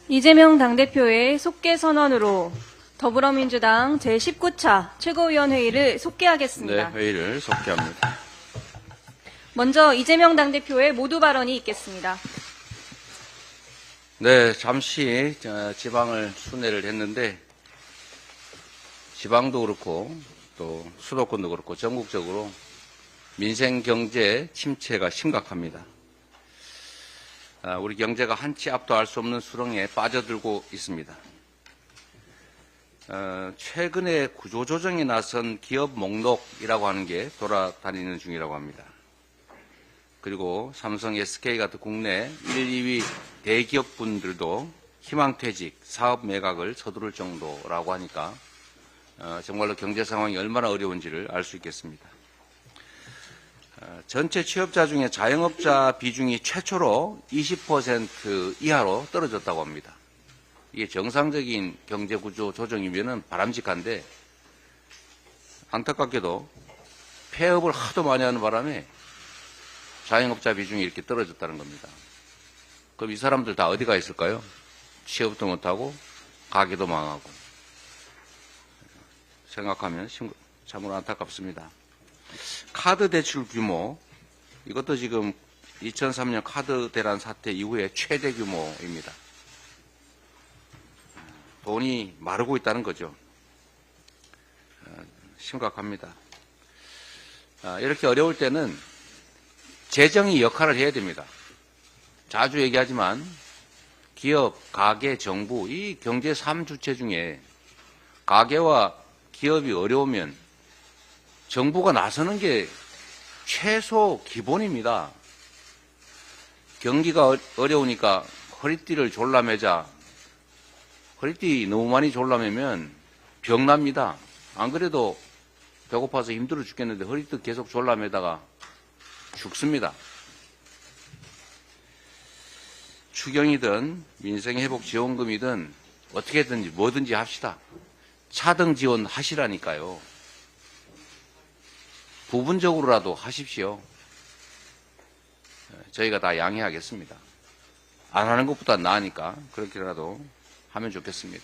이재명 당대표의 속개 선언으로 더불어민주당 제19차 최고위원회의를 속개하겠습니다. 네, 회의를 속개합니다. 먼저 이재명 당대표의 모두 발언이 있겠습니다. 네, 잠시 지방을 순회를 했는데 지방도 그렇고 또 수도권도 그렇고 전국적으로 민생 경제 침체가 심각합니다. 우리 경제가 한치 앞도 알 수 없는 수렁에 빠져들고 있습니다. 최근에 구조조정에 나선 기업 목록이라고 하는 게 돌아다니는 중이라고 합니다. 그리고 삼성, SK 같은 국내 1, 2위 대기업분들도 희망퇴직, 사업 매각을 서두를 정도라고 하니까 정말로 경제 상황이 얼마나 어려운지를 알 수 있겠습니다. 전체 취업자 중에 자영업자 비중이 최초로 20% 이하로 떨어졌다고 합니다. 이게 정상적인 경제구조 조정이면은 바람직한데 안타깝게도 폐업을 하도 많이 하는 바람에 자영업자 비중이 이렇게 떨어졌다는 겁니다. 그럼 이 사람들 다 어디 가 있을까요? 취업도 못하고 가게도 망하고 생각하면 참으로 안타깝습니다. 카드 대출 규모, 이것도 지금 2003년 카드 대란 사태 이후에 최대 규모입니다. 돈이 마르고 있다는 거죠. 심각합니다. 이렇게 어려울 때는 재정이 역할을 해야 됩니다. 자주 얘기하지만 기업, 가계, 정부, 이 경제 3주체 중에 가계와 기업이 어려우면 정부가 나서는 게 최소 기본입니다. 경기가 어려우니까 허리띠를 졸라매자. 허리띠 너무 많이 졸라매면 병납니다. 안 그래도 배고파서 힘들어 죽겠는데 허리띠 계속 졸라매다가 죽습니다. 추경이든 민생회복지원금이든 어떻게든지 뭐든지 합시다. 차등 지원 하시라니까요. 부분적으로라도 하십시오. 저희가 다 양해하겠습니다. 안 하는 것보다 나으니까 그렇게라도 하면 좋겠습니다.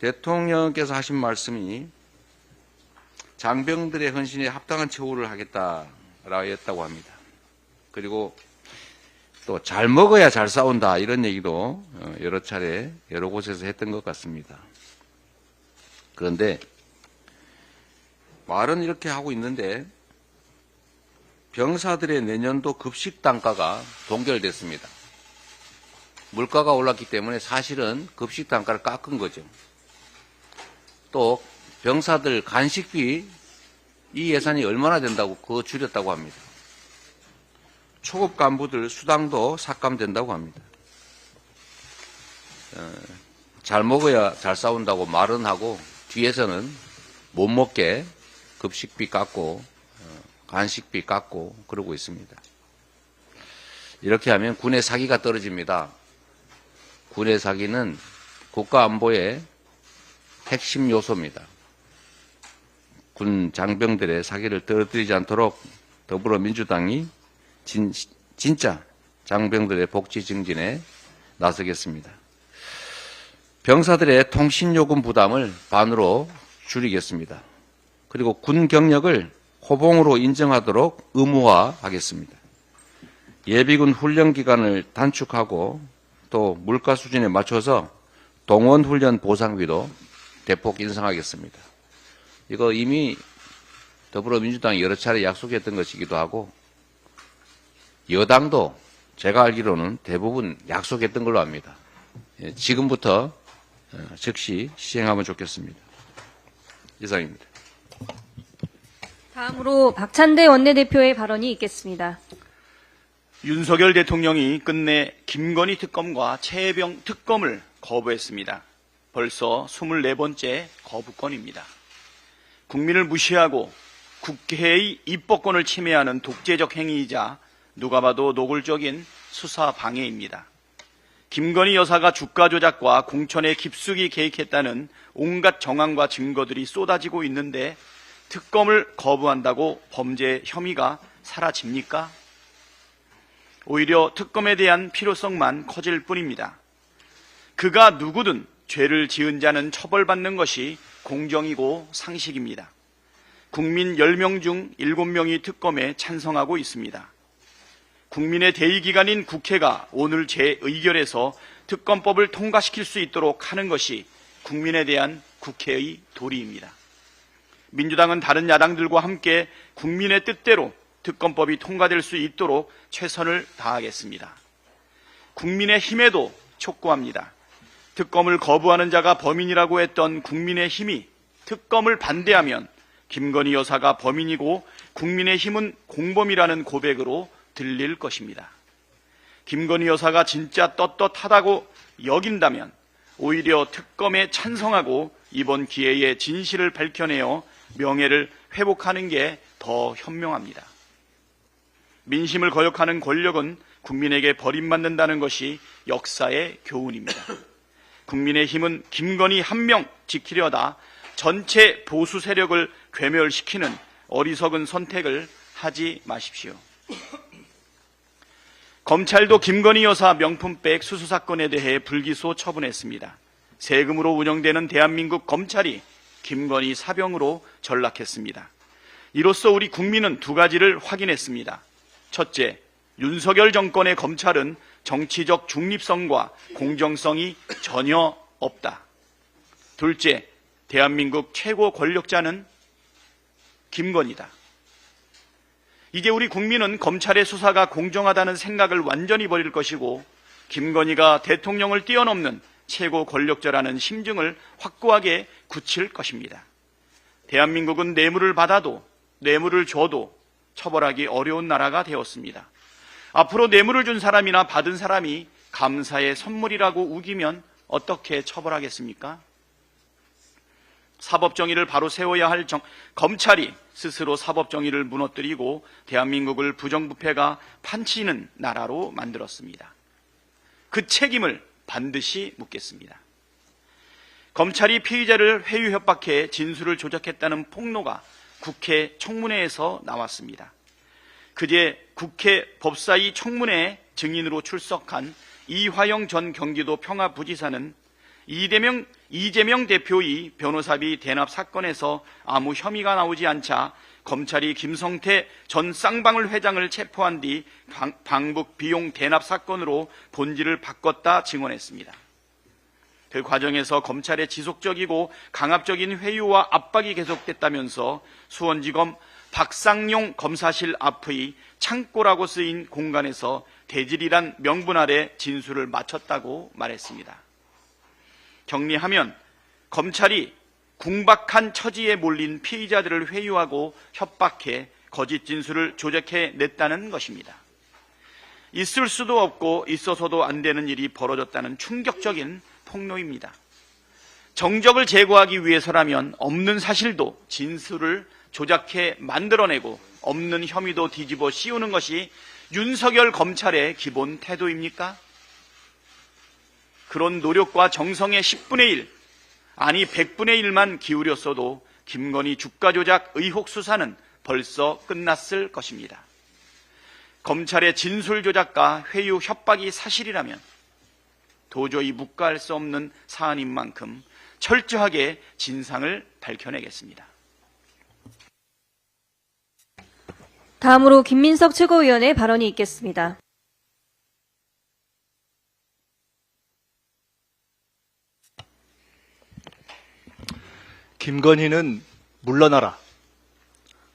대통령께서 하신 말씀이 장병들의 헌신에 합당한 처우를 하겠다라고 했다고 합니다. 그리고 또 잘 먹어야 잘 싸운다 이런 얘기도 여러 차례 여러 곳에서 했던 것 같습니다. 그런데 말은 이렇게 하고 있는데 병사들의 내년도 급식 단가가 동결됐습니다. 물가가 올랐기 때문에 사실은 급식 단가를 깎은 거죠. 또 병사들 간식비 이 예산이 얼마나 된다고 그거 줄였다고 합니다. 초급 간부들 수당도 삭감된다고 합니다. 잘 먹어야 잘 싸운다고 말은 하고 뒤에서는 못 먹게 급식비 깎고 간식비 깎고 그러고 있습니다. 이렇게 하면 군의 사기가 떨어집니다. 군의 사기는 국가 안보의 핵심 요소입니다. 군 장병들의 사기를 떨어뜨리지 않도록 더불어민주당이 진짜 장병들의 복지 증진에 나서겠습니다. 병사들의 통신요금 부담을 반으로 줄이겠습니다. 그리고 군 경력을 호봉으로 인정하도록 의무화하겠습니다. 예비군 훈련 기간을 단축하고 또 물가 수준에 맞춰서 동원 훈련 보상비도 대폭 인상하겠습니다. 이거 이미 더불어민주당이 여러 차례 약속했던 것이기도 하고 여당도 제가 알기로는 대부분 약속했던 걸로 압니다. 지금부터 즉시 시행하면 좋겠습니다. 이상입니다. 다음으로 박찬대 원내대표의 발언이 있겠습니다. 윤석열 대통령이 끝내 김건희 특검과 최혜병 특검을 거부했습니다. 벌써 24번째 거부권입니다. 국민을 무시하고 국회의 입법권을 침해하는 독재적 행위이자 누가 봐도 노골적인 수사 방해입니다. 김건희 여사가 주가 조작과 공천에 깊숙이 개입했다는 온갖 정황과 증거들이 쏟아지고 있는데 특검을 거부한다고 범죄 혐의가 사라집니까? 오히려 특검에 대한 필요성만 커질 뿐입니다. 그가 누구든 죄를 지은 자는 처벌받는 것이 공정이고 상식입니다. 국민 10명 중 7명이 특검에 찬성하고 있습니다. 국민의 대의기관인 국회가 오늘 재의결해서 특검법을 통과시킬 수 있도록 하는 것이 국민에 대한 국회의 도리입니다. 민주당은 다른 야당들과 함께 국민의 뜻대로 특검법이 통과될 수 있도록 최선을 다하겠습니다. 국민의 힘에도 촉구합니다. 특검을 거부하는 자가 범인이라고 했던 국민의 힘이 특검을 반대하면 김건희 여사가 범인이고 국민의 힘은 공범이라는 고백으로 들릴 것입니다. 김건희 여사가 진짜 떳떳하다고 여긴다면 오히려 특검에 찬성하고 이번 기회에 진실을 밝혀내어 명예를 회복하는 게 더 현명합니다. 민심을 거역하는 권력은 국민에게 버림받는다는 것이 역사의 교훈입니다. 국민의 힘은 김건희 한 명 지키려다 전체 보수 세력을 괴멸시키는 어리석은 선택을 하지 마십시오. 검찰도 김건희 여사 명품백 수수 사건에 대해 불기소 처분했습니다. 세금으로 운영되는 대한민국 검찰이 김건희 사병으로 전락했습니다. 이로써 우리 국민은 두 가지를 확인했습니다. 첫째, 윤석열 정권의 검찰은 정치적 중립성과 공정성이 전혀 없다. 둘째, 대한민국 최고 권력자는 김건희다. 이제 우리 국민은 검찰의 수사가 공정하다는 생각을 완전히 버릴 것이고 김건희가 대통령을 뛰어넘는 최고 권력자라는 심증을 확고하게 굳힐 것입니다. 대한민국은 뇌물을 받아도 뇌물을 줘도 처벌하기 어려운 나라가 되었습니다. 앞으로 뇌물을 준 사람이나 받은 사람이 감사의 선물이라고 우기면 어떻게 처벌하겠습니까? 사법정의를 바로 세워야 할 검찰이 스스로 사법정의를 무너뜨리고 대한민국을 부정부패가 판치는 나라로 만들었습니다. 그 책임을 반드시 묻겠습니다. 검찰이 피의자를 회유 협박해 진술을 조작했다는 폭로가 국회 청문회에서 나왔습니다. 그제 국회 법사위 청문회 증인으로 출석한 이화영 전 경기도 평화부지사는 이재명 대표의 변호사비 대납 사건에서 아무 혐의가 나오지 않자 검찰이 김성태 전 쌍방울 회장을 체포한 뒤 방북 비용 대납 사건으로 본질을 바꿨다 증언했습니다. 그 과정에서 검찰의 지속적이고 강압적인 회유와 압박이 계속됐다면서 수원지검 박상용 검사실 앞의 창고라고 쓰인 공간에서 대질이란 명분 아래 진술을 마쳤다고 말했습니다. 정리하면 검찰이 궁박한 처지에 몰린 피의자들을 회유하고 협박해 거짓 진술을 조작해냈다는 것입니다. 있을 수도 없고 있어서도 안 되는 일이 벌어졌다는 충격적인 폭로입니다. 정적을 제거하기 위해서라면 없는 사실도 진술을 조작해 만들어내고 없는 혐의도 뒤집어 씌우는 것이 윤석열 검찰의 기본 태도입니까? 그런 노력과 정성의 10분의 1, 아니 100분의 1만 기울였어도 김건희 주가 조작 의혹 수사는 벌써 끝났을 것입니다. 검찰의 진술 조작과 회유 협박이 사실이라면 도저히 묵과할 수 없는 사안인 만큼 철저하게 진상을 밝혀내겠습니다. 다음으로 김민석 최고위원의 발언이 있겠습니다. 김건희는 물러나라.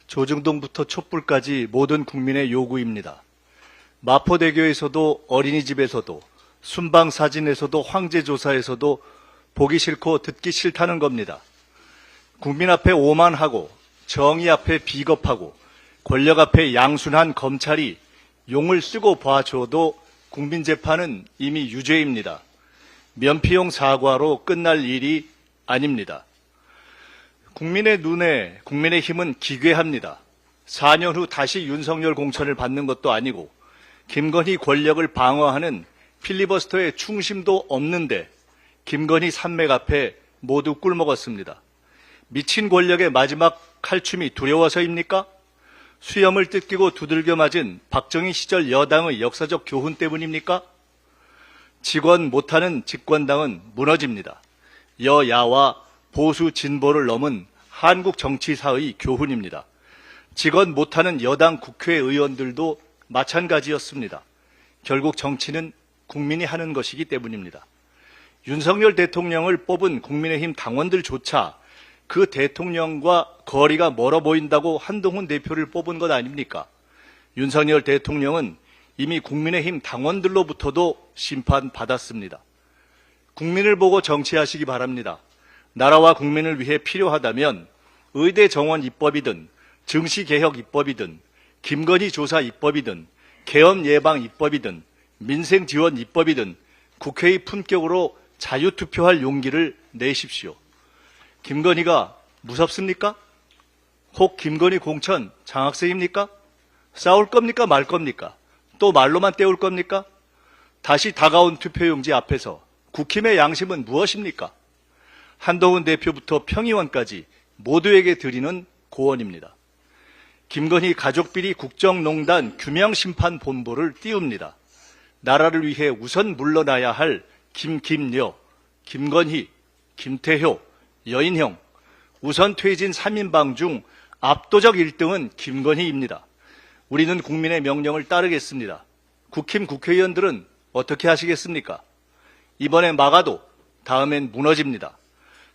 조중동부터 촛불까지 모든 국민의 요구입니다. 마포대교에서도 어린이집에서도 순방사진에서도 황제조사에서도 보기 싫고 듣기 싫다는 겁니다. 국민 앞에 오만하고 정의 앞에 비겁하고 권력 앞에 양순한 검찰이 용을 쓰고 봐줘도 국민재판은 이미 유죄입니다. 면피용 사과로 끝날 일이 아닙니다. 국민의 눈에 국민의힘은 기괴합니다. 4년 후 다시 윤석열 공천을 받는 것도 아니고 김건희 권력을 방어하는 필리버스터에 충심도 없는데 김건희 산맥 앞에 모두 꿀먹었습니다. 미친 권력의 마지막 칼춤이 두려워서입니까? 수염을 뜯기고 두들겨 맞은 박정희 시절 여당의 역사적 교훈 때문입니까? 직원 못하는 집권당은 무너집니다. 여야와 보수 진보를 넘은 한국 정치사의 교훈입니다. 직원 못하는 여당 국회의원들도 마찬가지였습니다. 결국 정치는 국민이 하는 것이기 때문입니다. 윤석열 대통령을 뽑은 국민의힘 당원들조차 그 대통령과 거리가 멀어 보인다고 한동훈 대표를 뽑은 것 아닙니까? 윤석열 대통령은 이미 국민의힘 당원들로부터도 심판받았습니다. 국민을 보고 정치하시기 바랍니다. 나라와 국민을 위해 필요하다면 의대 정원 입법이든 증시개혁 입법이든 김건희 조사 입법이든 계엄 예방 입법이든 민생 지원 입법이든 국회의 품격으로 자유투표할 용기를 내십시오. 김건희가 무섭습니까? 혹 김건희 공천 장학생입니까? 싸울 겁니까 말 겁니까? 또 말로만 때울 겁니까? 다시 다가온 투표용지 앞에서 국힘의 양심은 무엇입니까? 한동훈 대표부터 평의원까지 모두에게 드리는 고언입니다. 김건희 가족비리 국정농단 규명심판본부를 띄웁니다. 나라를 위해 우선 물러나야 할 김여, 김건희, 김태효, 여인형, 우선 퇴진 3인방 중 압도적 1등은 김건희입니다. 우리는 국민의 명령을 따르겠습니다. 국힘 국회의원들은 어떻게 하시겠습니까? 이번에 막아도 다음엔 무너집니다.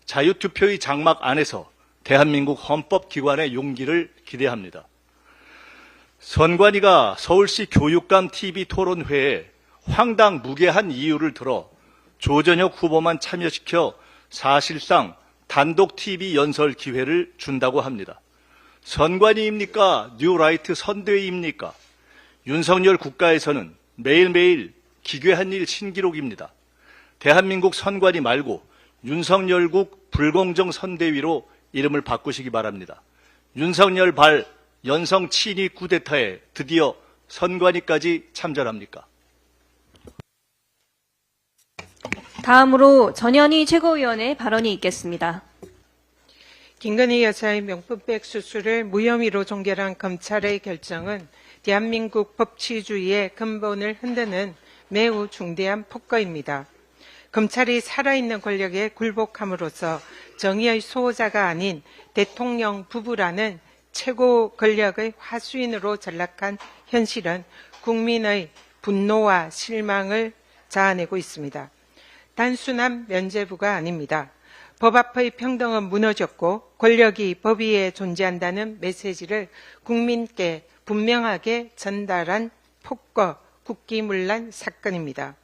자유투표의 장막 안에서 대한민국 헌법기관의 용기를 기대합니다. 선관위가 서울시 교육감 TV 토론회에 황당무계한 이유를 들어 조전혁 후보만 참여시켜 사실상 단독 TV 연설 기회를 준다고 합니다. 선관위입니까? 뉴라이트 선대위입니까? 윤석열 국가에서는 매일매일 기괴한 일 신기록입니다. 대한민국 선관위 말고 윤석열국 불공정 선대위로 이름을 바꾸시기 바랍니다. 윤석열 발 연성 친위 쿠데타에 드디어 선관위까지 참전합니까? 다음으로 전현희 최고위원의 발언이 있겠습니다. 김건희 여사의 명품백 수수를 무혐의로 종결한 검찰의 결정은 대한민국 법치주의의 근본을 흔드는 매우 중대한 폭거입니다. 검찰이 살아있는 권력에 굴복함으로써 정의의 수호자가 아닌 대통령 부부라는 최고 권력의 하수인으로 전락한 현실은 국민의 분노와 실망을 자아내고 있습니다. 단순한 면죄부가 아닙니다. 법 앞의 평등은 무너졌고 권력이 법 위에 존재한다는 메시지를 국민께 분명하게 전달한 폭거, 국기문란 사건입니다.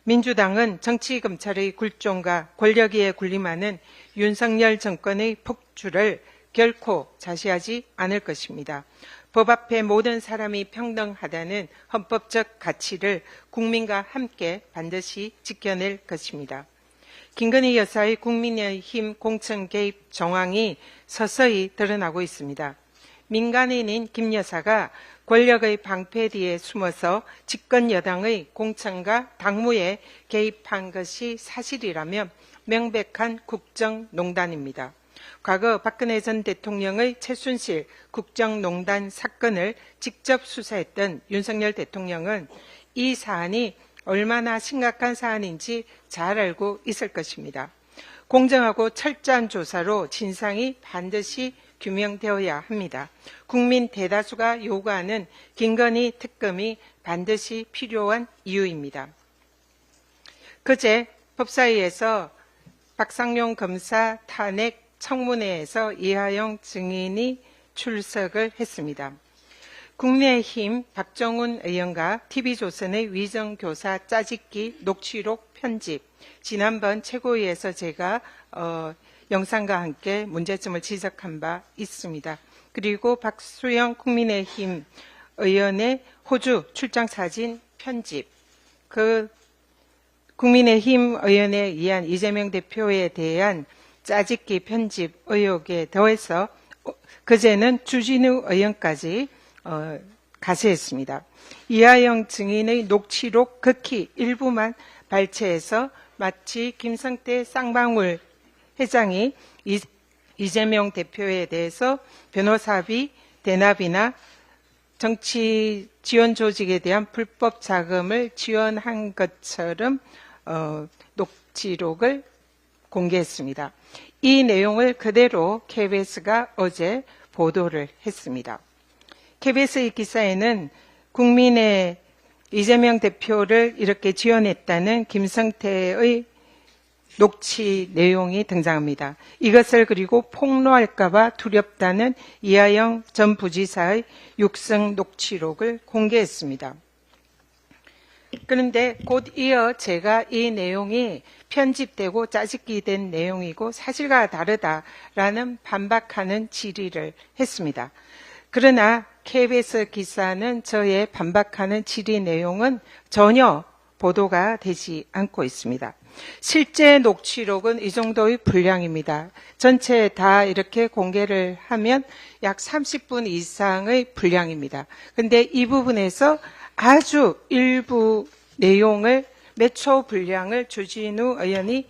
민주당은 정치검찰의 굴종과 권력위에 군림하는 윤석열 정권의 폭주를 결코 자시하지 않을 것입니다. 법 앞에 모든 사람이 평등하다는 헌법적 가치를 국민과 함께 반드시 지켜낼 것입니다. 김건희 여사의 국민의힘 공천 개입 정황이 서서히 드러나고 있습니다. 민간인인 김 여사가 권력의 방패 뒤에 숨어서 집권 여당의 공천과 당무에 개입한 것이 사실이라면 명백한 국정농단입니다. 과거 박근혜 전 대통령의 최순실 국정농단 사건을 직접 수사했던 윤석열 대통령은 이 사안이 얼마나 심각한 사안인지 잘 알고 있을 것입니다. 공정하고 철저한 조사로 진상이 반드시 규명되어야 합니다. 국민 대다수가 요구하는 김건희 특검이 반드시 필요한 이유입니다. 그제 법사위에서 박상용 검사 탄핵 청문회에서 이하영 증인이 출석을 했습니다. 국민의힘 박정훈 의원과 TV조선의 위정교사 짜집기 녹취록 편집, 지난번 최고위에서 제가 영상과 함께 문제점을 지적한 바 있습니다. 그리고 박수영 국민의힘 의원의 호주 출장 사진 편집, 그 국민의힘 의원에 의한 이재명 대표에 대한 짜집기 편집 의혹에 더해서 그제는 주진우 의원까지 가세했습니다. 이하영 증인의 녹취록 극히 일부만 발췌해서 마치 김성태 쌍방울 회장이 이재명 대표에 대해서 변호사비 대납이나 정치 지원 조직에 대한 불법 자금을 지원한 것처럼 녹취록을 공개했습니다. 이 내용을 그대로 KBS가 어제 보도를 했습니다. KBS의 기사에는 국민의 이재명 대표를 이렇게 지원했다는 김성태의 녹취 내용이 등장합니다. 이것을 그리고 폭로할까봐 두렵다는 이하영 전 부지사의 육성 녹취록을 공개했습니다. 그런데 곧 이어 제가 이 내용이 편집되고 짜집기 된 내용이고 사실과 다르다라는 반박하는 질의를 했습니다. 그러나 KBS 기사는 저의 반박하는 질의 내용은 전혀 보도가 되지 않고 있습니다. 실제 녹취록은 이 정도의 분량입니다. 전체 다 이렇게 공개를 하면 약 30분 이상의 분량입니다. 근데 이 부분에서 아주 일부 내용을 몇 초 분량을 주진우 의원이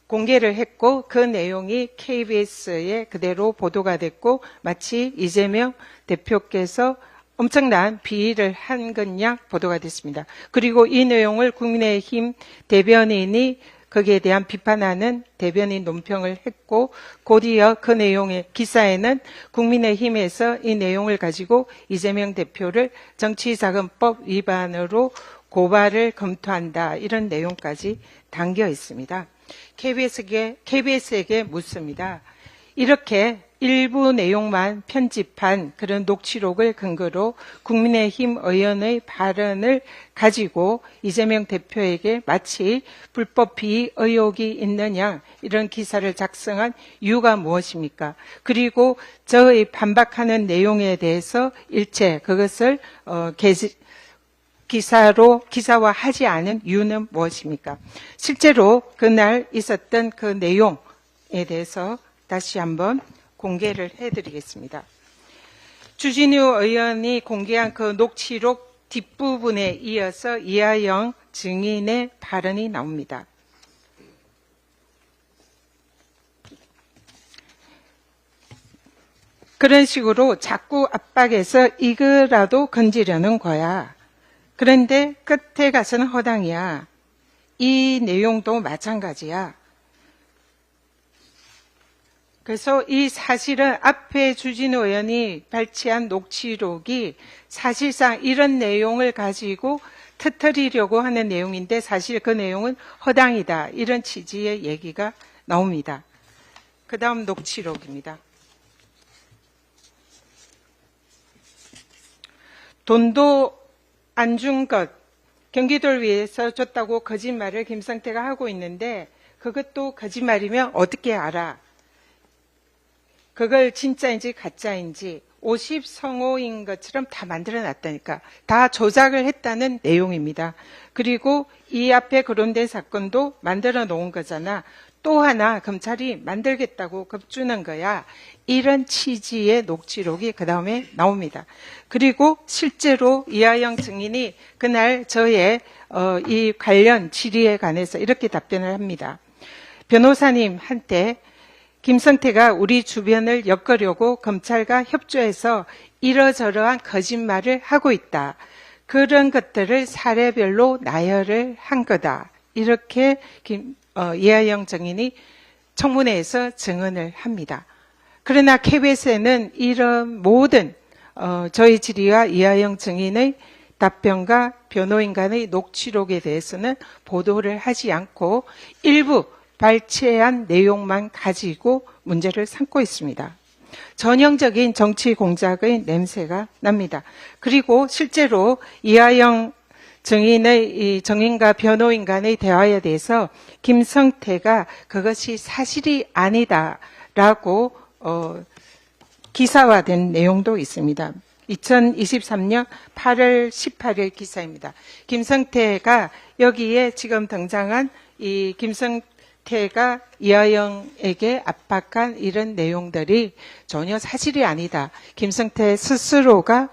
공개를 했고 그 내용이 KBS에 그대로 보도가 됐고 마치 이재명 대표께서 엄청난 비리를 한 것양 보도가 됐습니다. 그리고 이 내용을 국민의힘 대변인이 거기에 대한 비판하는 대변인 논평을 했고 곧이어 그 내용의 기사에는 국민의힘에서 이 내용을 가지고 이재명 대표를 정치자금법 위반으로 고발을 검토한다 이런 내용까지 담겨 있습니다. KBS에게 묻습니다. 이렇게 일부 내용만 편집한 그런 녹취록을 근거로 국민의힘 의원의 발언을 가지고 이재명 대표에게 마치 불법 비위 의혹이 있느냐 이런 기사를 작성한 이유가 무엇입니까? 그리고 저의 반박하는 내용에 대해서 일체 그것을 기사화하지 않은 이유는 무엇입니까? 실제로 그날 있었던 그 내용에 대해서 다시 한번 공개를 해드리겠습니다. 주진우 의원이 공개한 그 녹취록 뒷부분에 이어서 이하영 증인의 발언이 나옵니다. 그런 식으로 자꾸 압박해서 이거라도 건지려는 거야. 그런데 끝에 가서는 허당이야. 이 내용도 마찬가지야. 그래서 이 사실은 앞에 주진우 의원이 발췌한 녹취록이 사실상 이런 내용을 가지고 터뜨리려고 하는 내용인데 사실 그 내용은 허당이다. 이런 취지의 얘기가 나옵니다. 그 다음 녹취록입니다. 돈도 안 준 것, 경기도를 위해서 줬다고 거짓말을 김성태가 하고 있는데 그것도 거짓말이면 어떻게 알아? 그걸 진짜인지 가짜인지 50성호인 것처럼 다 만들어놨다니까. 다 조작을 했다는 내용입니다. 그리고 이 앞에 거론된 사건도 만들어 놓은 거잖아. 또 하나 검찰이 만들겠다고 겁주는 거야. 이런 취지의 녹취록이 그 다음에 나옵니다. 그리고 실제로 이하영 증인이 그날 저의 이 관련 질의에 관해서 이렇게 답변을 합니다. 변호사님한테 김성태가 우리 주변을 엮으려고 검찰과 협조해서 이러저러한 거짓말을 하고 있다. 그런 것들을 사례별로 나열을 한 거다. 이렇게 이하영 증인이 청문회에서 증언을 합니다. 그러나 KBS에는 이런 모든 저희 질의와 이하영 증인의 답변과 변호인 간의 녹취록에 대해서는 보도를 하지 않고 일부 발췌한 내용만 가지고 문제를 삼고 있습니다. 전형적인 정치 공작의 냄새가 납니다. 그리고 실제로 이하영 증인의 증인과 변호인 간의 대화에 대해서 김성태가 그것이 사실이 아니다라고 기사화된 내용도 있습니다. 2023년 8월 18일 기사입니다. 김성태가 여기에 지금 등장한 이 김성태가 이하영에게 압박한 이런 내용들이 전혀 사실이 아니다. 김성태 스스로가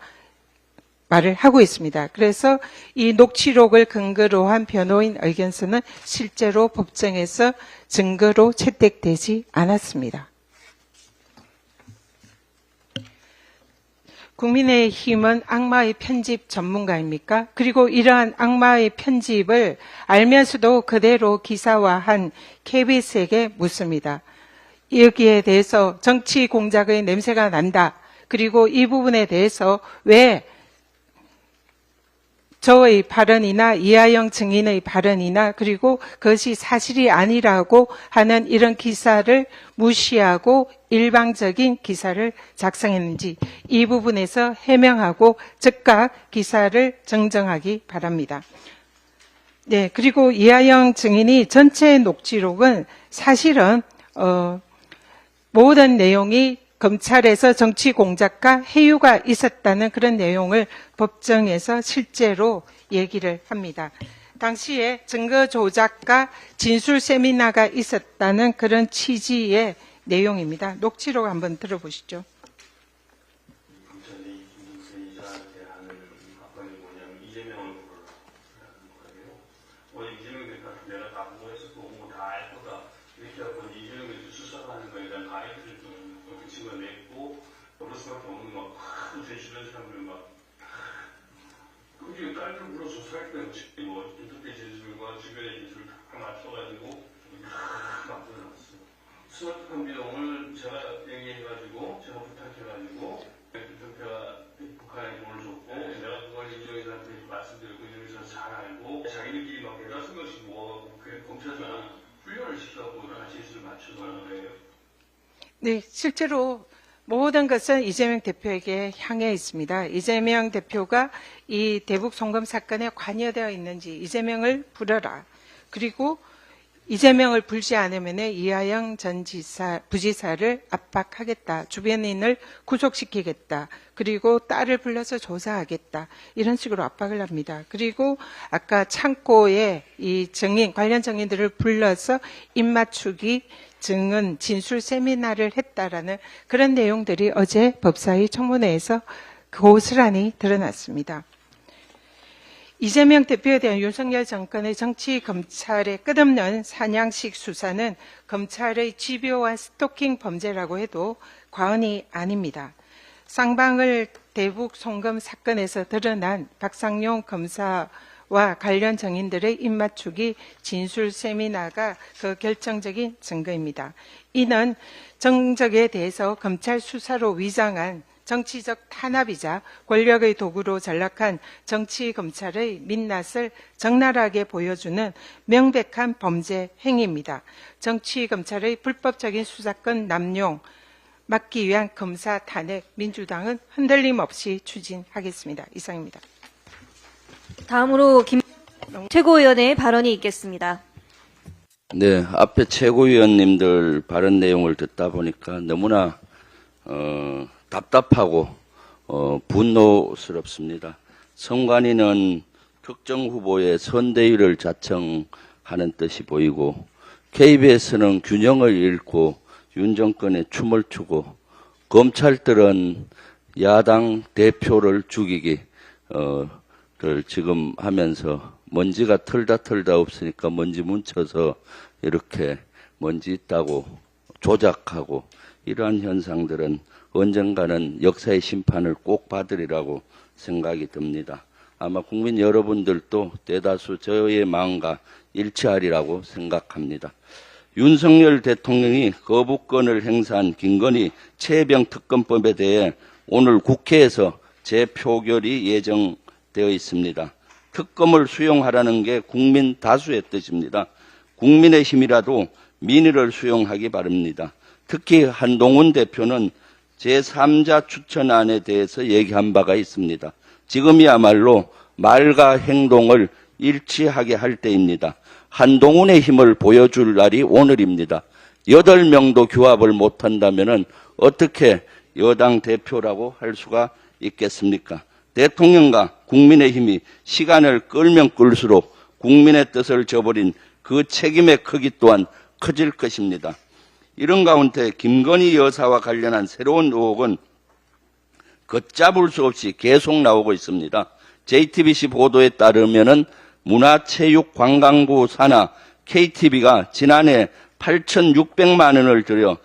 말을 하고 있습니다. 그래서 이 녹취록을 근거로 한 변호인 의견서는 실제로 법정에서 증거로 채택되지 않았습니다. 국민의힘은 악마의 편집 전문가입니까? 그리고 이러한 악마의 편집을 알면서도 그대로 기사화한 KBS에게 묻습니다. 여기에 대해서 정치 공작의 냄새가 난다. 그리고 이 부분에 대해서 왜 저의 발언이나 이하영 증인의 발언이나 그리고 그것이 사실이 아니라고 하는 이런 기사를 무시하고 일방적인 기사를 작성했는지 이 부분에서 해명하고 즉각 기사를 정정하기 바랍니다. 네, 그리고 이하영 증인이 전체 녹취록은 사실은 모든 내용이 검찰에서 정치 공작과 해유가 있었다는 그런 내용을 법정에서 실제로 얘기를 합니다. 당시에 증거 조작과 진술 세미나가 있었다는 그런 취지의 내용입니다. 녹취록 한번 들어보시죠. 검찰이 김승희 기자한테 하는 압박이 뭐냐면 이재명을 부르라는 거예요. 이재명 대표한테 내가 다 보고해서 보고 다 알 거다. 이렇게 하고 이재명에 수사하는 거에 대한 가이드를 좀 찍어냈고 그럴 수밖에 없는 막 제시된 사람들 막 그게 딸들 불러서 수사했던 뭐 인터넷 진술과 주변의 진술 다 맞춰가지고 다 만들어놨어요. 수사특검 비용을 제가 얘기해가지고 제가 부탁해가지고 대표가 북한에 돈을 줬고 내가 그걸 이재명한테 말씀드리고 이재명에서 잘 알고 자기들끼리 막 내가 쓴 것이 뭐 검찰이 훈련을 시켜갖고 다 진술을 맞춰놓은 거예요. 네, 실제로 모든 것은 이재명 대표에게 향해 있습니다. 이재명 대표가 이 대북 송금 사건에 관여되어 있는지 이재명을 불러라. 그리고 이재명을 불지 않으면 이하영 전 부지사를 압박하겠다. 주변인을 구속시키겠다. 그리고 딸을 불러서 조사하겠다. 이런 식으로 압박을 합니다. 그리고 아까 창고에 이 증인, 관련 증인들을 불러서 입맞추기, 증언, 진술 세미나를 했다라는 그런 내용들이 어제 법사위 청문회에서 고스란히 드러났습니다. 이재명 대표에 대한 윤석열 정권의 정치 검찰의 끝없는 사냥식 수사는 검찰의 집요한 스토킹 범죄라고 해도 과언이 아닙니다. 쌍방울 대북 송금 사건에서 드러난 박상용 검사와 관련 증인들의 입맞추기 진술 세미나가 그 결정적인 증거입니다. 이는 정적에 대해서 검찰 수사로 위장한 정치적 탄압이자 권력의 도구로 전락한 정치 검찰의 민낯을 적나라하게 보여주는 명백한 범죄 행위입니다. 정치 검찰의 불법적인 수사권 남용 막기 위한 검사 탄핵 민주당은 흔들림 없이 추진하겠습니다. 이상입니다. 다음으로 김 최고위원의 발언이 있겠습니다. 네, 앞에 최고위원님들 발언 내용을 듣다 보니까 너무나 답답하고 분노스럽습니다. 선관위는 특정 후보의 선대위를 자청하는 뜻이 보이고 KBS는 균형을 잃고 윤 정권에 춤을 추고 검찰들은 야당 대표를 죽이기 를 지금 하면서 먼지가 털다 없으니까 먼지 뭉쳐서 이렇게 먼지 있다고 조작하고 이러한 현상들은 언젠가는 역사의 심판을 꼭 받으리라고 생각이 듭니다. 아마 국민 여러분들도 대다수 저의 마음과 일치하리라고 생각합니다. 윤석열 대통령이 거부권을 행사한 김건희 최혜병 특검법에 대해 오늘 국회에서 재표결이 예정되어 있습니다. 특검을 수용하라는 게 국민 다수의 뜻입니다. 국민의힘이라도 민의를 수용하기 바랍니다. 특히 한동훈 대표는 제3자 추천안에 대해서 얘기한 바가 있습니다. 지금이야말로 말과 행동을 일치하게 할 때입니다. 한동훈의 힘을 보여줄 날이 오늘입니다. 8명도 규합을 못한다면 어떻게 여당 대표라고 할 수가 있겠습니까? 대통령과 국민의힘이 시간을 끌면 끌수록 국민의 뜻을 저버린 그 책임의 크기 또한 커질 것입니다. 이런 가운데 김건희 여사와 관련한 새로운 의혹은 걷잡을 수 없이 계속 나오고 있습니다. JTBC 보도에 따르면은 문화체육관광부 산하 KTV가 지난해 8,600만 원을 들여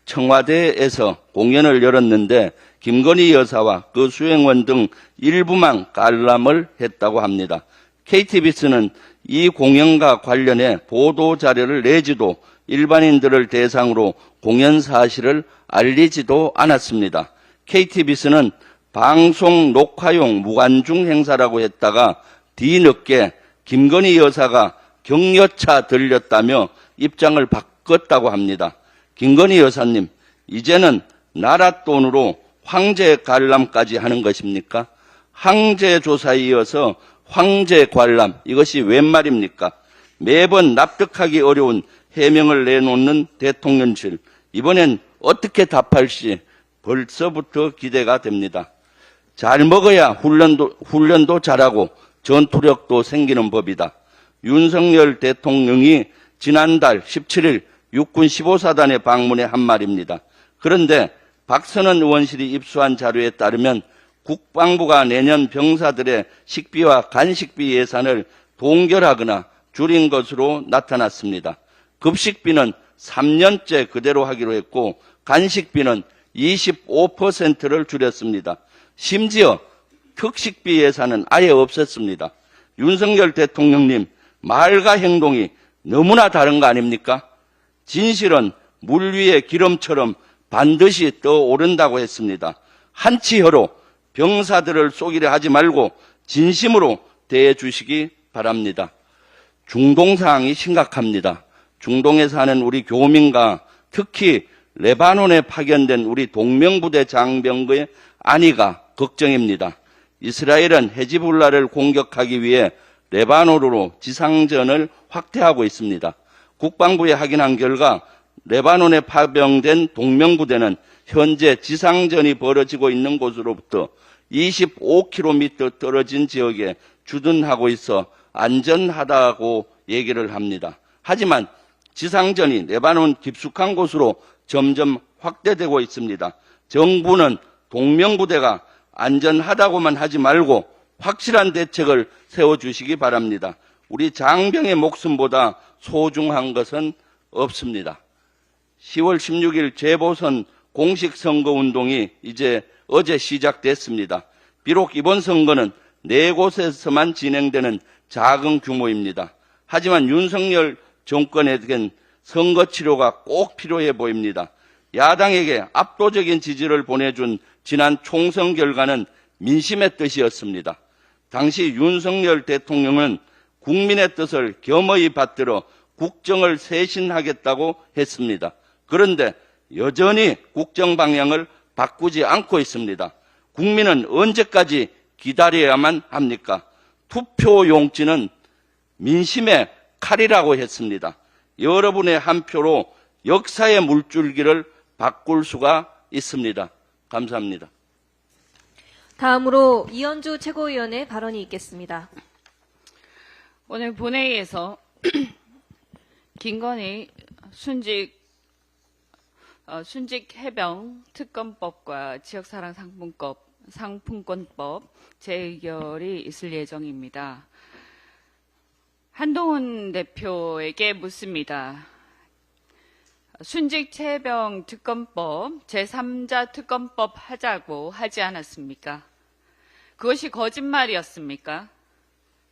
청와대에서 공연을 열었는데 김건희 여사와 그 수행원 등 일부만 관람을 했다고 합니다. KTBC는 이 공연과 관련해 보도 자료를 내지도 일반인들을 대상으로 공연 사실을 알리지도 않았습니다. KTBC는 방송 녹화용 무관중 행사라고 했다가 뒤늦게 김건희 여사가 격려차 들렸다며 입장을 바꿨다고 합니다. 김건희 여사님, 이제는 나라 돈으로 황제 관람까지 하는 것입니까? 황제 조사에 이어서 황제 관람, 이것이 웬 말입니까? 매번 납득하기 어려운 해명을 내놓는 대통령실, 이번엔 어떻게 답할지 벌써부터 기대가 됩니다. 잘 먹어야 훈련도 잘하고 전투력도 생기는 법이다. 윤석열 대통령이 지난달 17일 육군 15사단에 방문해 한 말입니다. 그런데 박선원 의원실이 입수한 자료에 따르면 국방부가 내년 병사들의 식비와 간식비 예산을 동결하거나 줄인 것으로 나타났습니다. 급식비는 3년째 그대로 하기로 했고 간식비는 25%를 줄였습니다. 심지어 특식비 예산은 아예 없었습니다. 윤석열 대통령님, 말과 행동이 너무나 다른 거 아닙니까? 진실은 물 위에 기름처럼 반드시 떠오른다고 했습니다. 한치혀로 병사들을 속이려 하지 말고 진심으로 대해 주시기 바랍니다. 중동 상황이 심각합니다. 중동에 사는 우리 교민과 특히 레바논에 파견된 우리 동명부대 장병의 안위가 걱정입니다. 이스라엘은 헤즈볼라를 공격하기 위해 레바논으로 지상전을 확대하고 있습니다. 국방부에 확인한 결과 레바논에 파병된 동명부대는 현재 지상전이 벌어지고 있는 곳으로부터 25km 떨어진 지역에 주둔하고 있어 안전하다고 얘기를 합니다. 하지만 지상전이 레바논 깊숙한 곳으로 점점 확대되고 있습니다. 정부는 동명부대가 안전하다고만 하지 말고 확실한 대책을 세워주시기 바랍니다. 우리 장병의 목숨보다 소중한 것은 없습니다. 10월 16일 재보선 공식 선거운동이 이제 어제 시작됐습니다. 비록 이번 선거는 4곳에서만 진행되는 작은 규모입니다. 하지만 윤석열 정권에겐 선거 치료가 꼭 필요해 보입니다. 야당에게 압도적인 지지를 보내준 지난 총선 결과는 민심의 뜻이었습니다. 당시 윤석열 대통령은 국민의 뜻을 겸허히 받들어 국정을 쇄신하겠다고 했습니다. 그런데 여전히 국정 방향을 바꾸지 않고 있습니다. 국민은 언제까지 기다려야만 합니까? 투표 용지는 민심의 칼이라고 했습니다. 여러분의 한 표로 역사의 물줄기를 바꿀 수가 있습니다. 감사합니다. 다음으로 이현주 최고위원의 발언이 있겠습니다. 오늘 본회의에서 김건희 순직 해병 특검법과 지역사랑 상품권법 재의결이 있을 예정입니다. 한동훈 대표에게 묻습니다. 순직 해병 특검법 제3자 특검법 하자고 하지 않았습니까? 그것이 거짓말이었습니까?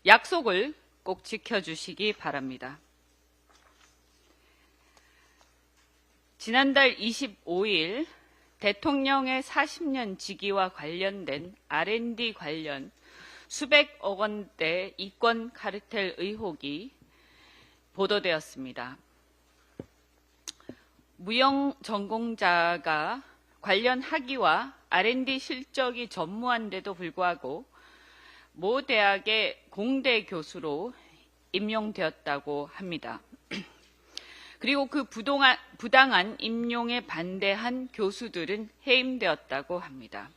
약속을 꼭 지켜주시기 바랍니다. 지난달 25일 대통령의 40년 직위와 관련된 R&D 관련 수백억 원대 이권 카르텔 의혹이 보도되었습니다. 무용 전공자가 관련 학위와 R&D 실적이 전무한데도 불구하고 모 대학의 공대 교수로 임용되었다고 합니다. 그리고 그 부당한 임용에 반대한 교수들은 해임되었다고 합니다.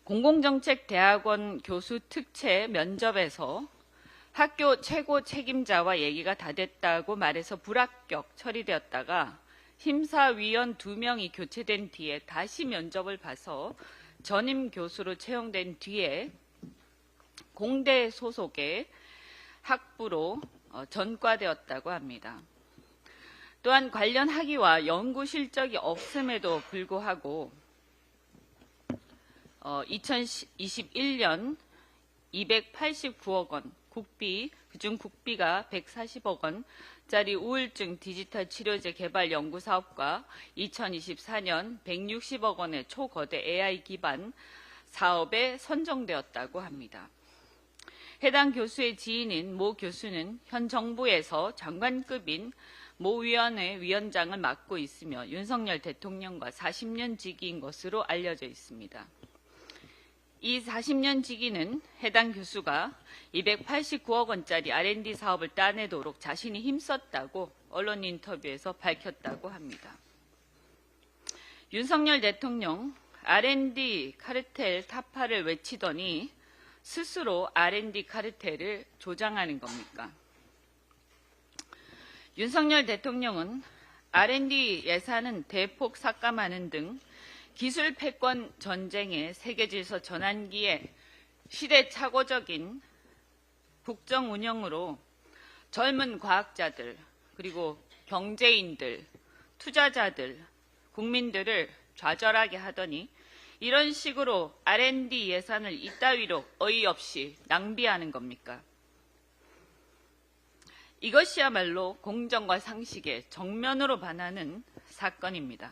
공공정책대학원 교수 특채 면접에서 학교 최고 책임자와 얘기가 다 됐다고 말해서 불합격 처리되었다가 심사위원 2명이 교체된 뒤에 다시 면접을 봐서 전임 교수로 채용된 뒤에 공대 소속의 학부로 전과되었다고 합니다. 또한 관련 학위와 연구 실적이 없음에도 불구하고 2021년 289억 원 국비, 그중 국비가 140억 원짜리 우울증 디지털 치료제 개발 연구 사업과 2024년 160억 원의 초거대 AI 기반 사업에 선정되었다고 합니다. 해당 교수의 지인인 모 교수는 현 정부에서 장관급인 모 위원회 위원장을 맡고 있으며 윤석열 대통령과 40년 지기인 것으로 알려져 있습니다. 이 40년 지기는 해당 교수가 289억 원짜리 R&D 사업을 따내도록 자신이 힘썼다고 언론 인터뷰에서 밝혔다고 합니다. 윤석열 대통령 R&D 카르텔 타파를 외치더니 스스로 R&D 카르텔을 조장하는 겁니까? 윤석열 대통령은 R&D 예산은 대폭 삭감하는 등 기술 패권 전쟁의 세계 질서 전환기에 시대착오적인 국정 운영으로 젊은 과학자들, 그리고 경제인들, 투자자들, 국민들을 좌절하게 하더니 이런 식으로 R&D 예산을 이따위로 어이없이 낭비하는 겁니까? 이것이야말로 공정과 상식에 정면으로 반하는 사건입니다.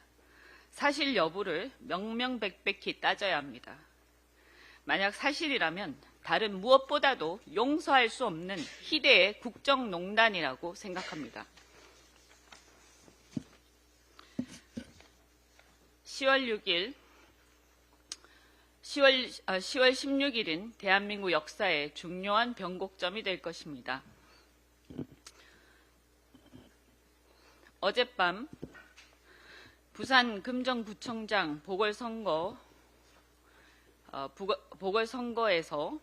사실 여부를 명명백백히 따져야 합니다. 만약 사실이라면 다른 무엇보다도 용서할 수 없는 희대의 국정농단이라고 생각합니다. 10월 16일은 대한민국 역사의 중요한 변곡점이 될 것입니다. 어젯밤 부산 금정구청장 보궐선거에서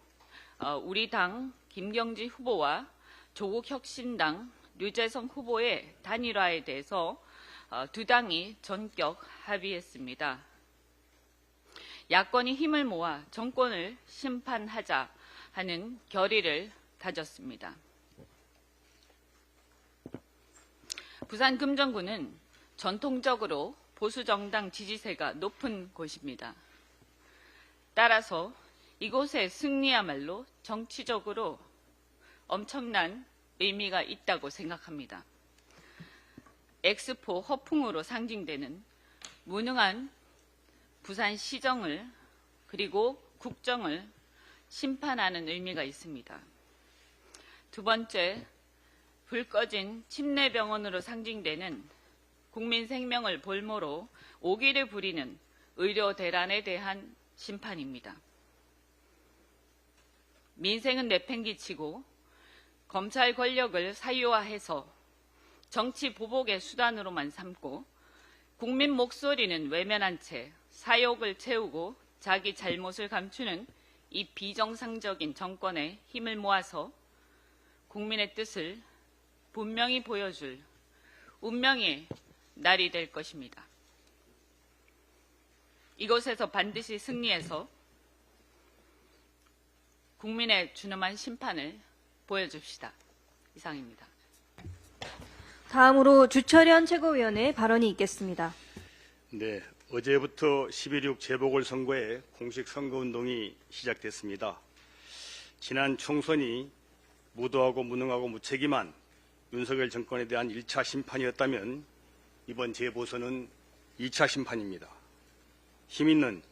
우리 당 김경지 후보와 조국혁신당 류재성 후보의 단일화에 대해서 두 당이 전격 합의했습니다. 야권이 힘을 모아 정권을 심판하자 하는 결의를 다졌습니다. 부산 금정구는 전통적으로 보수정당 지지세가 높은 곳입니다. 따라서 이곳의 승리야말로 정치적으로 엄청난 의미가 있다고 생각합니다. 엑스포 허풍으로 상징되는 무능한 부산시정을 그리고 국정을 심판하는 의미가 있습니다. 두 번째, 불 꺼진 침례병원으로 상징되는 국민 생명을 볼모로 오기를 부리는 의료 대란에 대한 심판입니다. 민생은 내팽개치고 검찰 권력을 사유화해서 정치 보복의 수단으로만 삼고 국민 목소리는 외면한 채 사욕을 채우고 자기 잘못을 감추는 이 비정상적인 정권에 힘을 모아서 국민의 뜻을 분명히 보여줄 운명의 날이 될 것입니다. 이곳에서 반드시 승리해서 국민의 준엄한 심판을 보여줍시다. 이상입니다. 다음으로 주철현 최고위원의 발언이 있겠습니다. 네, 어제부터 11.6 재보궐선거의 공식 선거운동이 시작됐습니다. 지난 총선이 무도하고 무능하고 무책임한 윤석열 정권에 대한 1차 심판이었다면 이번 재보선은 2차 심판입니다. 힘있는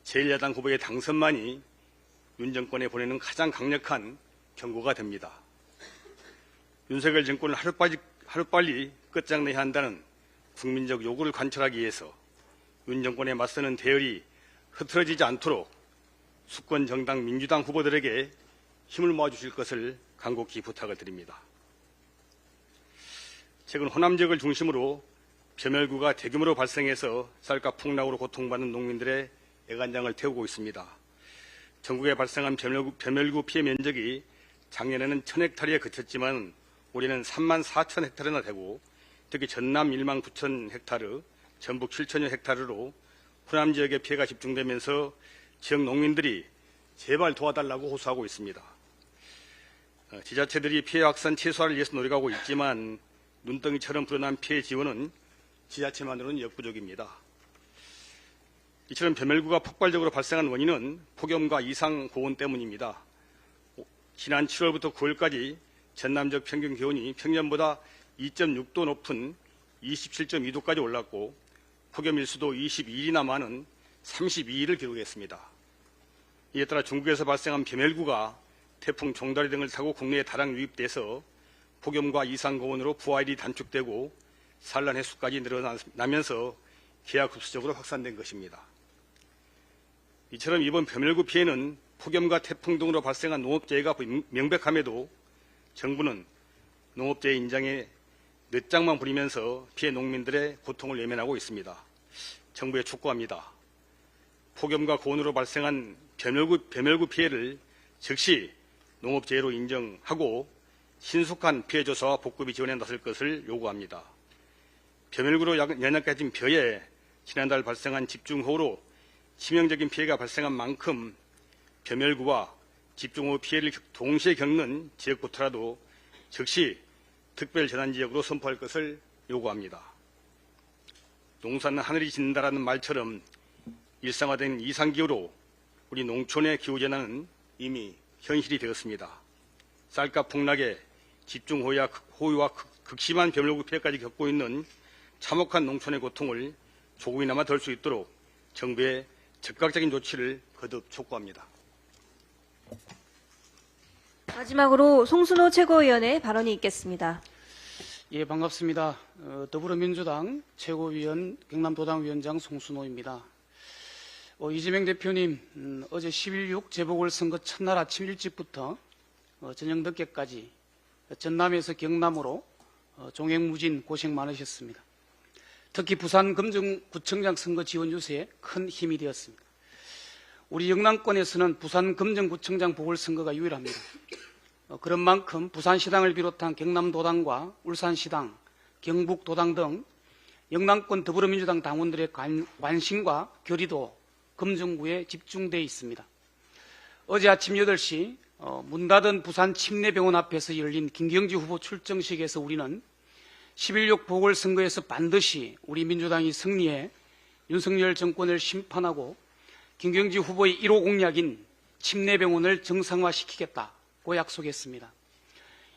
제1야당 후보의 당선만이 윤 정권에 보내는 가장 강력한 경고가 됩니다. 윤석열 정권을 하루빨리 끝장내야 한다는 국민적 요구를 관철하기 위해서 윤 정권에 맞서는 대열이 흐트러지지 않도록 수권 정당 민주당 후보들에게 힘을 모아주실 것을 간곡히 부탁을 드립니다. 최근 호남 지역을 중심으로 벼멸구가 대규모로 발생해서 쌀값 폭락으로 고통받는 농민들의 애간장을 태우고 있습니다. 전국에 발생한 벼멸구 피해 면적이 작년에는 1000헥타르에 그쳤지만 올해는 3만 4천 헥타르나 되고 특히 전남 1만 9천 헥타르, 전북 7천여 헥타르로 호남 지역에 피해가 집중되면서 지역 농민들이 제발 도와달라고 호소하고 있습니다. 지자체들이 피해 확산 최소화를 위해서 노력하고 있지만 눈덩이처럼 불어난 피해 지원은 지자체만으로는 역부족입니다. 이처럼 벼멸구가 폭발적으로 발생한 원인은 폭염과 이상 고온 때문입니다. 지난 7월부터 9월까지 전남적 평균 기온이 평년보다 2.6도 높은 27.2도까지 올랐고 폭염 일수도 22일이나 많은 32일을 기록했습니다. 이에 따라 중국에서 발생한 벼멸구가 태풍 종다리 등을 타고 국내에 다량 유입돼서 폭염과 이상 고온으로 부하일이 단축되고 산란 횟수까지 늘어나면서 기하급수적으로 확산된 것입니다. 이처럼 이번 벼멸구 피해는 폭염과 태풍 등으로 발생한 농업재해가 명백함에도 정부는 농업재해 인정에 늦장만 부리면서 피해 농민들의 고통을 외면하고 있습니다. 정부에 촉구합니다. 폭염과 고온으로 발생한 벼멸구 피해를 즉시 농업재해로 인정하고 신속한 피해 조사와 복구비 지원에 나설 것을 요구합니다. 벼멸구로 연약해진 벼에 지난달 발생한 집중호우로 치명적인 피해가 발생한 만큼 벼멸구와 집중호우 피해를 동시에 겪는 지역부터라도 즉시 특별재난지역으로 선포할 것을 요구합니다. 농사는 하늘이 짓는다라는 말처럼 일상화된 이상기후로 우리 농촌의 기후재난은 이미 현실이 되었습니다. 쌀값 폭락에 집중호우와 극심한 벼멸구 피해까지 겪고 있는 참혹한 농촌의 고통을 조금이나마 덜 수 있도록 정부의 즉각적인 조치를 거듭 촉구합니다. 마지막으로 송순호 최고위원의 발언이 있겠습니다. 예, 반갑습니다. 더불어민주당 최고위원 경남도당위원장 송순호입니다. 이재명 대표님, 어제 11.6 재보궐선거 첫날 아침 일찍부터 저녁 늦게까지 전남에서 경남으로 종횡무진 고생 많으셨습니다. 특히 부산 금정구청장 선거 지원 유세에 큰 힘이 되었습니다. 우리 영남권에서는 부산 금정구청장 보궐선거가 유일합니다. 그런 만큼 부산시당을 비롯한 경남도당과 울산시당, 경북도당 등 영남권 더불어민주당 당원들의 관심과 결의도 금정구에 집중되어 있습니다. 어제 아침 8시 문 닫은 부산 침례병원 앞에서 열린 김경지 후보 출정식에서 우리는 11.6 보궐선거에서 반드시 우리 민주당이 승리해 윤석열 정권을 심판하고 김경지 후보의 1호 공약인 침례병원을 정상화시키겠다고 약속했습니다.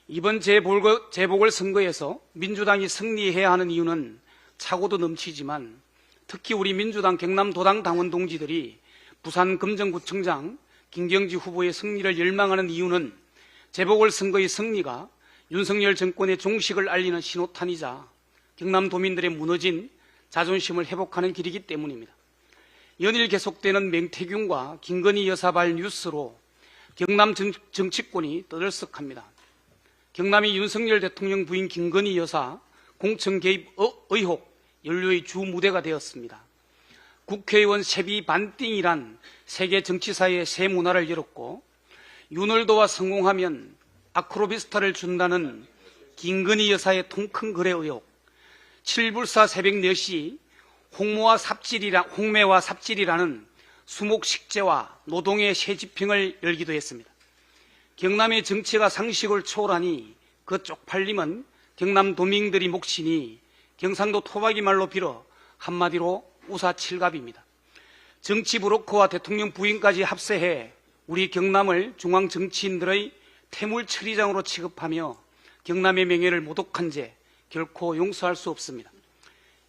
이번 재보궐선거에서 민주당이 승리해야 하는 이유는 차고도 넘치지만 특히 우리 민주당 경남도당 당원 동지들이 부산 금정구청장 김경지 후보의 승리를 열망하는 이유는 재보궐선거의 승리가 윤석열 정권의 종식을 알리는 신호탄이자 경남도민들의 무너진 자존심을 회복하는 길이기 때문입니다. 연일 계속되는 맹태균과 김건희 여사발 뉴스로 경남 정치권이 떠들썩합니다. 경남이 윤석열 대통령 부인 김건희 여사 공천 개입 의혹 연루의 주 무대가 되었습니다. 국회의원 세비 반띵이란 세계 정치사의 새 문화를 열었고 윤월도와 성공하면 아크로비스타를 준다는 김건희 여사의 통큰 거래 의혹, 7불사 새벽 4시 홍매와 삽질이라는 수목식재와 노동의 새집행을 열기도 했습니다. 경남의 정치가 상식을 초월하니 그 쪽팔림은 경남 도민들이 몫이니 경상도 토박이 말로 빌어 한마디로 우사칠갑입니다. 정치 브로커와 대통령 부인까지 합세해 우리 경남을 중앙 정치인들의 태물 처리장으로 취급하며 경남의 명예를 모독한 죄 결코 용서할 수 없습니다.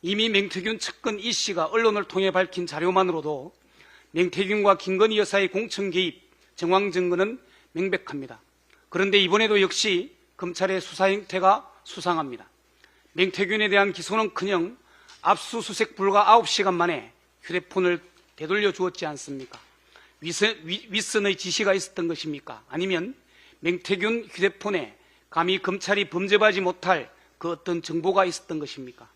이미 맹태균 측근 이 씨가 언론을 통해 밝힌 자료만으로도 맹태균과 김건희 여사의 공천 개입 정황 증거는 명백합니다. 그런데 이번에도 역시 검찰의 수사 행태가 수상합니다. 맹태균에 대한 기소는커녕 압수수색 불과 9시간 만에 휴대폰을 되돌려 주었지 않습니까? 윗선의 지시가 있었던 것입니까? 아니면 맹태균 휴대폰에 감히 검찰이 범죄하지 못할 그 어떤 정보가 있었던 것입니까?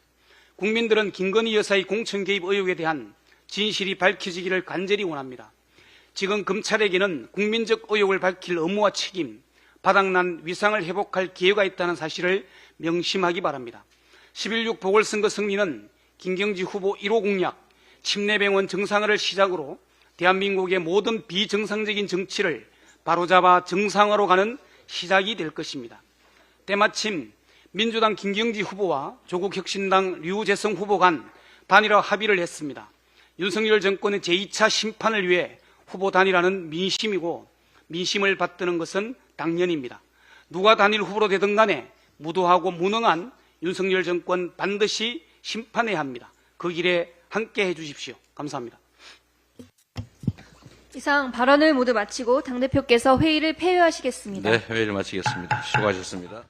국민들은 김건희 여사의 공천 개입 의혹에 대한 진실이 밝혀지기를 간절히 원합니다. 지금 검찰에게는 국민적 의혹을 밝힐 업무와 책임, 바닥난 위상을 회복할 기회가 있다는 사실을 명심하기 바랍니다. 11.6 보궐선거 승리는 김경지 후보 1호 공약, 침례병원 정상화를 시작으로 대한민국의 모든 비정상적인 정치를 바로잡아 정상화로 가는 시작이 될 것입니다. 때마침 민주당 김경지 후보와 조국혁신당 류재성 후보 간 단일화 합의를 했습니다. 윤석열 정권의 제2차 심판을 위해 후보 단일화는 민심이고 민심을 받드는 것은 당연입니다. 누가 단일 후보로 되든 간에 무도하고 무능한 윤석열 정권 반드시 심판해야 합니다. 그 길에 함께 해주십시오. 감사합니다. 이상 발언을 모두 마치고 당대표께서 회의를 폐회하시겠습니다. 네, 회의를 마치겠습니다. 수고하셨습니다.